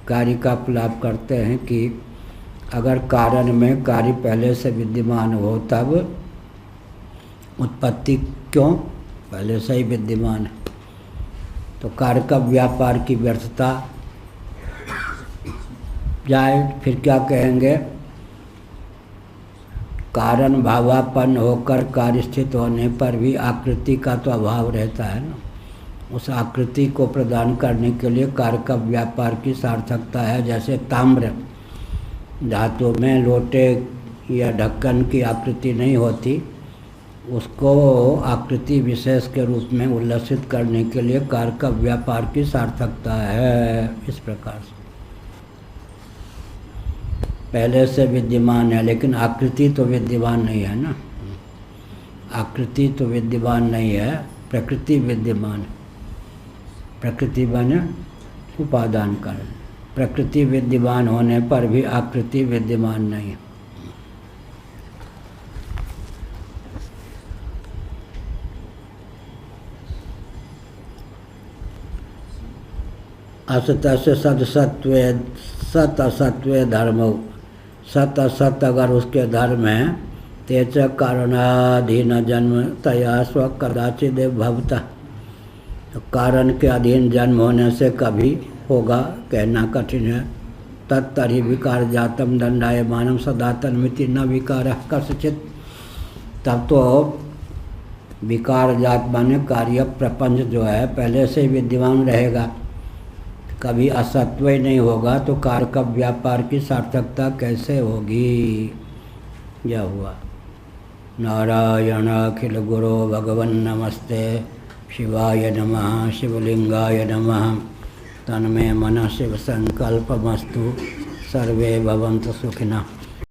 कार्य का अपलाप करते हैं कि अगर कारण में कार्य पहले से विद्यमान हो तब उत्पत्ति क्यों? पहले से ही विद्यमान है तो कार्य का व्यापार की व्यर्थता जाए। फिर क्या कहेंगे? कारण भावापन्न होकर कार्य स्थित होने पर भी आकृति का तो अभाव रहता है ना। उस आकृति को प्रदान करने के लिए कार्य का व्यापार की सार्थकता है। जैसे ताम्र धातु में लोटे या ढक्कन की आकृति नहीं होती, उसको आकृति विशेष के रूप में उल्लसित करने के लिए कार्य का व्यापार की सार्थकता है। इस प्रकार से पहले से विद्यमान है, लेकिन आकृति तो विद्यमान नहीं है ना। आकृति तो विद्यमान नहीं है, प्रकृति विद्यमान है। प्रकृति बने उपादान कारण, प्रकृति विद्यमान होने पर भी आकृति विद्यमान नहीं है। असत से सदसत्व सत असत्व धर्म। सत असत अगर उसके धर्म हैं तेज कारणाधीन जन्म तया स्व कदाचित भवता। तो कारण के अधीन जन्म होने से कभी होगा कहना कठिन है। तत्तरि विकार जातम दंडाय मानम सदातन मिति न विकार कस्यचित्। तब तो विकार जात माने कार्य प्रपंच जो है पहले से विद्यमान रहेगा, कभी असत्व ही नहीं होगा तो कार्य का व्यापार की सार्थकता कैसे होगी? यह हुआ। नारायण अखिल गुरो भगवन् नमस्ते शिवाय नमः शिवलिंगाय नमः। तन्मे मनः शिव संकल्पमस्तु। सर्वे भवन्तु सुखिनः।